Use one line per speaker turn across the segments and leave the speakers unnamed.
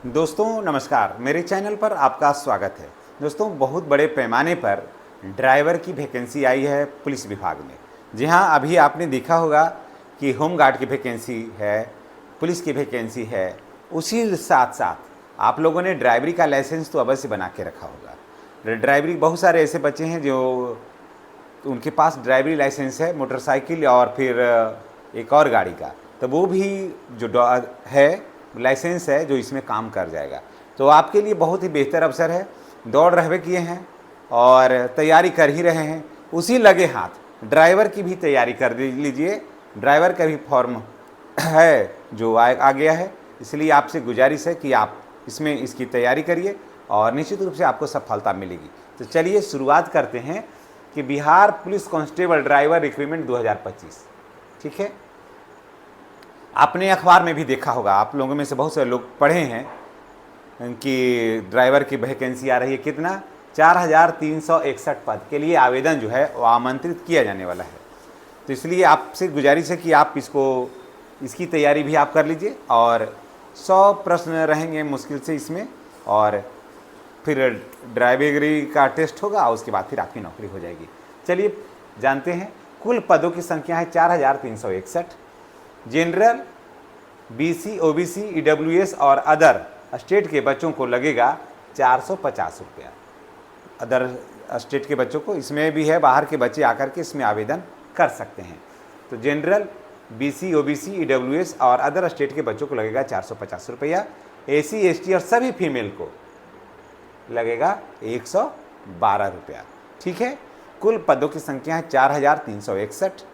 दोस्तों नमस्कार, मेरे चैनल पर आपका स्वागत है। दोस्तों, बहुत बड़े पैमाने पर ड्राइवर की वैकेंसी आई है पुलिस विभाग में। जी हाँ, अभी आपने देखा होगा कि होम गार्ड की वैकेंसी है, पुलिस की वैकेंसी है। उसी साथ साथ आप लोगों ने ड्राइवरी का लाइसेंस तो अवश्य बना के रखा होगा। ड्राइवरी, बहुत सारे ऐसे बच्चे हैं जो उनके पास ड्राइवरी लाइसेंस है, मोटरसाइकिल और फिर एक और गाड़ी का, तो वो भी जो है लाइसेंस है जो इसमें काम कर जाएगा। तो आपके लिए बहुत ही बेहतर अवसर है। दौड़ रहे किए हैं और तैयारी कर ही रहे हैं, उसी लगे हाथ ड्राइवर की भी तैयारी कर लीजिए। ड्राइवर का भी फॉर्म है जो आ गया है, इसलिए आपसे गुजारिश है कि आप इसमें इसकी तैयारी करिए और निश्चित रूप से आपको सफलता मिलेगी। तो चलिए शुरुआत करते हैं कि Bihar police constable driver recruitment 2025। ठीक है, आपने अखबार में भी देखा होगा, आप लोगों में से बहुत से लोग पढ़े हैं कि ड्राइवर की वैकेंसी आ रही है। कितना? 4361 पद के लिए आवेदन जो है वो आमंत्रित किया जाने वाला है। तो इसलिए आपसे गुजारिश है कि आप इसकी तैयारी भी आप कर लीजिए और 100 प्रश्न रहेंगे मुश्किल से इसमें, और फिर ड्राइवरी का टेस्ट होगा, उसके बाद फिर आपकी नौकरी हो जाएगी। चलिए जानते हैं। कुल पदों की संख्या है 4361। जनरल, बीसी, ओबीसी, ईडब्ल्यूएस और अदर स्टेट के बच्चों को लगेगा 450 रुपया। अदर स्टेट के बच्चों को इसमें भी है, बाहर के बच्चे आकर के इसमें आवेदन कर सकते हैं। तो जनरल, बीसी, ओबीसी, ईडब्ल्यूएस और अदर स्टेट के बच्चों को लगेगा 450 रुपया। एसी, एसटी और सभी फीमेल को लगेगा 112 रुपया। ठीक है, कुल पदों की संख्या है 4361।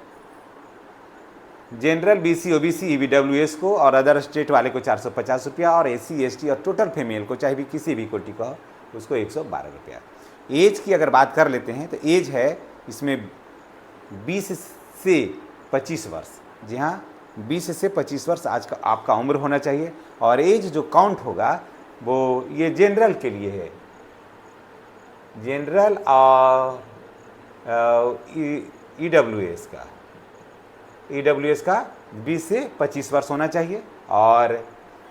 जनरल, बीसी, ओबीसी, ईडब्ल्यूएस को और अदर स्टेट वाले को 450 रुपया, और एसी, एसटी और टोटल फीमेल को, चाहे भी किसी भी कोटि का हो, उसको 112 रुपया। एज की अगर बात कर लेते हैं तो एज है इसमें 20 से 25 वर्ष। जी हाँ, 20 से 25 वर्ष आज का आपका उम्र होना चाहिए। और एज जो काउंट होगा वो ये जनरल के लिए है। जनरल और ईडब्ल्यूएस का 20 से 25 वर्ष होना चाहिए। और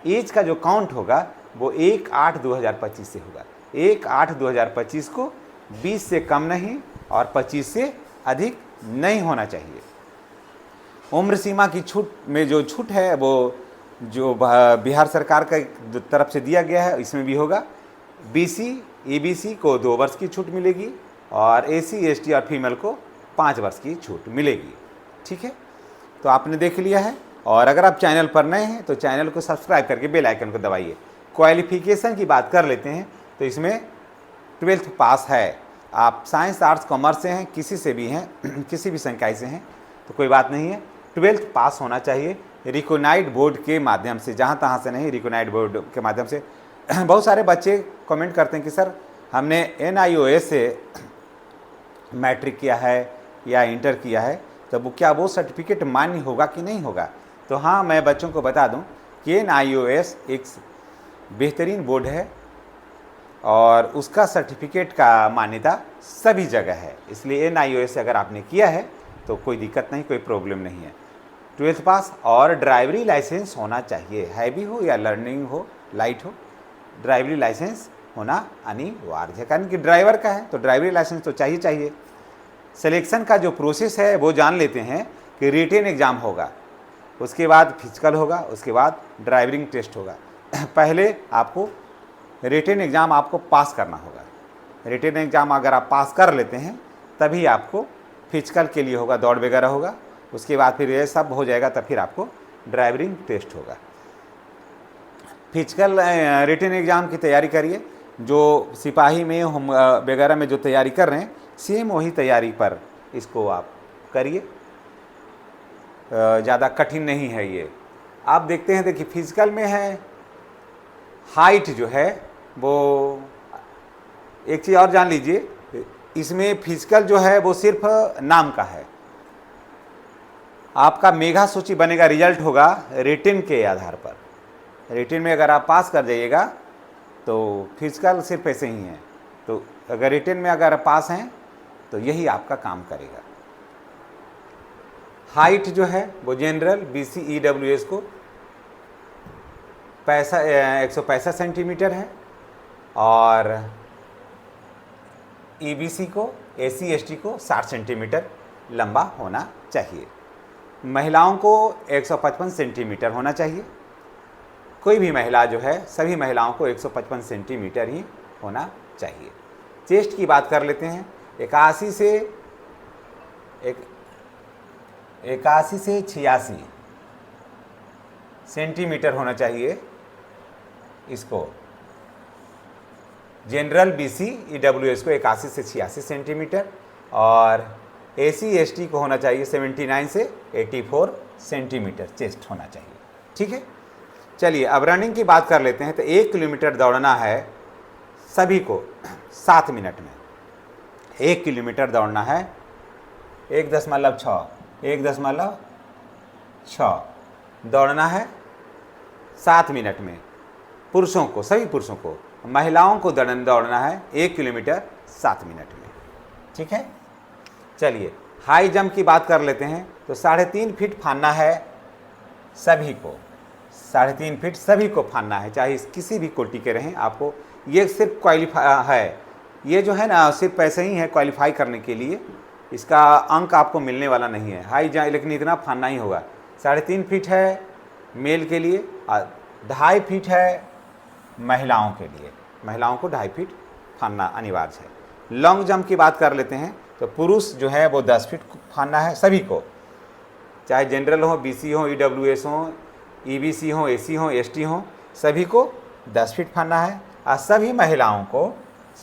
एज का जो काउंट होगा वो 1/8/2025 से होगा। 1/8/2025 को 20 से कम नहीं और 25 से अधिक नहीं होना चाहिए। उम्र सीमा की छूट में जो छूट है वो जो बिहार सरकार का तरफ से दिया गया है, इसमें भी होगा। बीसी, ईबीसी को 2 वर्ष की छूट मिलेगी और एसी, एसटी और फीमेल को 5 वर्ष की छूट मिलेगी। ठीक है, तो आपने देख लिया है। और अगर आप चैनल पर नए हैं तो चैनल को सब्सक्राइब करके बेल आइकन को दबाइए। क्वालिफिकेशन की बात कर लेते हैं तो इसमें 12th पास है। आप साइंस, आर्ट्स, कॉमर्स से हैं, किसी से भी हैं, किसी भी संकाय से हैं तो कोई बात नहीं है, 12th पास होना चाहिए रिकॉग्नाइज्ड बोर्ड के माध्यम से। जहाँ तहाँ से नहीं, रिकॉग्नाइज्ड बोर्ड के माध्यम से। बहुत सारे बच्चे कमेंट करते हैं कि सर हमने NIOS से मैट्रिक किया है या इंटर किया है, तो वो क्या वो सर्टिफिकेट मान्य होगा कि नहीं होगा? तो हाँ, मैं बच्चों को बता दूं कि NIOS एक बेहतरीन बोर्ड है और उसका सर्टिफिकेट का मान्यता सभी जगह है। इसलिए NIOS से अगर आपने किया है तो कोई दिक्कत नहीं, कोई प्रॉब्लम नहीं है। 12th पास और ड्राइवरी लाइसेंस होना चाहिए, हैवी हो या लर्निंग हो, लाइट हो, ड्राइवरी लाइसेंस होना अनिवार्य है। कारण कि ड्राइवर का है तो ड्राइवरी लाइसेंस तो चाहिए। सिलेक्शन का जो प्रोसेस है वो जान लेते हैं कि रिटेन एग्ज़ाम होगा, उसके बाद फिजिकल होगा, उसके बाद ड्राइविंग टेस्ट होगा। पहले आपको रिटेन एग्ज़ाम आपको पास करना होगा। रिटेन एग्ज़ाम अगर आप पास कर लेते हैं तभी आपको फिजिकल के लिए होगा, दौड़ वगैरह होगा। उसके बाद फिर ये सब हो जाएगा तब फिर आपको ड्राइविंग टेस्ट होगा। फिजिकल रिटेन एग्ज़ाम की तैयारी करिए। जो सिपाही में हम वगैरह में जो तैयारी कर रहे हैं, सेम वही तैयारी पर इसको आप करिए, ज़्यादा कठिन नहीं है ये। आप देखते हैं, देखिए फिजिकल में है हाइट जो है वो, एक चीज़ और जान लीजिए, इसमें फिजिकल जो है वो सिर्फ नाम का है। आपका मेगा सूची बनेगा, रिजल्ट होगा रिटेन के आधार पर। रिटेन में अगर आप पास कर जाइएगा तो फिजिकल सिर्फ ऐसे ही है। तो अगर रिटेन में अगर पास हैं तो यही आपका काम करेगा। हाइट जो है वो जनरल, बीसी, ईडब्ल्यूएस को 165 सेंटीमीटर है और ईबीसी को एसी एसटी को 60 सेंटीमीटर लंबा होना चाहिए। महिलाओं को 155 सेंटीमीटर होना चाहिए। कोई भी महिला जो है, सभी महिलाओं को 155 सेंटीमीटर ही होना चाहिए। चेस्ट की बात कर लेते हैं। 81 से 86 सेंटीमीटर होना चाहिए इसको। जनरल बीसी ईडब्ल्यूएस को 81 से 86 सेंटीमीटर और एसी एसटी को होना चाहिए 79 से 84 सेंटीमीटर चेस्ट होना चाहिए। ठीक है, चलिए अब रनिंग की बात कर लेते हैं। तो 1 किलोमीटर दौड़ना है सभी को 7 मिनट में। 1 किलोमीटर दौड़ना है 1.6 दौड़ना है 7 मिनट में पुरुषों को, सभी पुरुषों को। महिलाओं को दौड़ना है 1 किलोमीटर 7 मिनट में। ठीक है, चलिए हाई जंप की बात कर लेते हैं। तो 3.5 फीट फानना है सभी को। 3.5 फीट सभी को फानना है, चाहे किसी भी कोटि के रहें। आपको ये सिर्फ क्वालिफाई है, ये जो है ना सिर्फ पैसे ही है क्वालिफाई करने के लिए। इसका अंक आपको मिलने वाला नहीं है हाई जंप, लेकिन इतना फानना ही होगा। 3.5 फीट है मेल के लिए और 2.5 फीट है महिलाओं के लिए। महिलाओं को 2.5 फीट फानना अनिवार्य है। लॉन्ग जंप की बात कर लेते हैं। तो पुरुष जो है वो 10 फीट फानना है सभी को, चाहे जनरल हो, बीसी हो, ईडब्ल्यूएस हो, ईबीसी हो, एसी हो, एसटी हो, सभी को 10 फीट फानना है और सभी महिलाओं को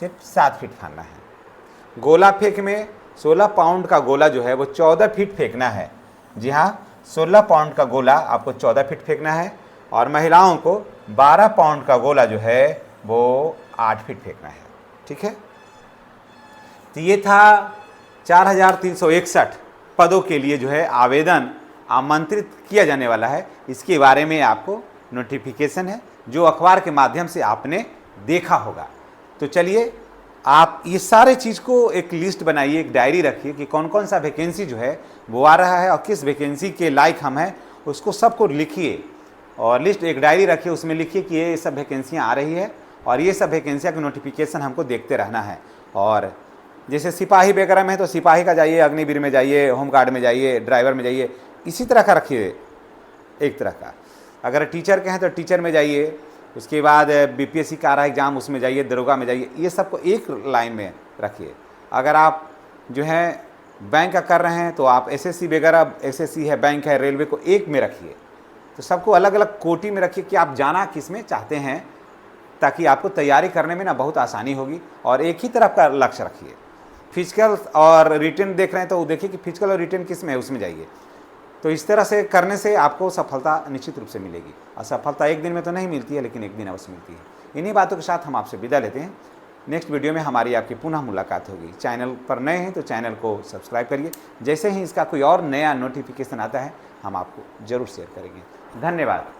सिर्फ 7 फीट फानना है। गोला फेंक में 16 पाउंड का गोला जो है वो 14 फीट फेंकना है। जी हाँ, 16 पाउंड का गोला आपको 14 फीट फेंकना है और महिलाओं को 12 पाउंड का गोला जो है वो 8 फीट फेंकना है। ठीक है, तो ये था 4361 पदों के लिए जो है आवेदन आमंत्रित किया जाने वाला है। इसके बारे में आपको नोटिफिकेशन है जो अखबार के माध्यम से आपने देखा होगा। तो चलिए आप ये सारे चीज़ को एक लिस्ट बनाइए, एक डायरी रखिए कि कौन कौन सा वैकेंसी जो है वो आ रहा है और किस वैकेंसी के लायक हम हैं, उसको सबको लिखिए और लिस्ट एक डायरी रखिए। उसमें लिखिए कि ये सब वैकेंसियाँ आ रही है और ये सब वैकेंसियाँ का नोटिफिकेशन हमको देखते रहना है। और जैसे सिपाही वगैरह में है तो सिपाही का जाइए, अग्निवीर में जाइए, होमगार्ड में जाइए, ड्राइवर में जाइए, इसी तरह का रखिए एक तरह का। अगर टीचर के हैं तो टीचर में जाइए, उसके बाद बीपीएससी का आ रहा है एग्जाम उसमें जाइए, दरोगा में जाइए, ये सबको एक लाइन में रखिए। अगर आप जो है बैंक का कर रहे हैं तो आप एसएससी वगैरह, एसएससी है, बैंक है, रेलवे को एक में रखिए। तो सबको अलग अलग कोटि में रखिए कि आप जाना किस में चाहते हैं, ताकि आपको तैयारी करने में ना बहुत आसानी होगी। और एक ही तरफ का लक्ष्य रखिए। फिजिकल और रिटन देख रहे हैं तो देखिए कि फिजिकल और रिटन किस में है, उसमें जाइए। तो इस तरह से करने से आपको सफलता निश्चित रूप से मिलेगी। और सफलता एक दिन में तो नहीं मिलती है, लेकिन एक दिन अवश्य मिलती है। इन्हीं बातों के साथ हम आपसे विदा लेते हैं। नेक्स्ट वीडियो में हमारी आपकी पुनः मुलाकात होगी। चैनल पर नए हैं तो चैनल को सब्सक्राइब करिए। जैसे ही इसका कोई और नया नोटिफिकेशन आता है हम आपको ज़रूर शेयर करेंगे। धन्यवाद।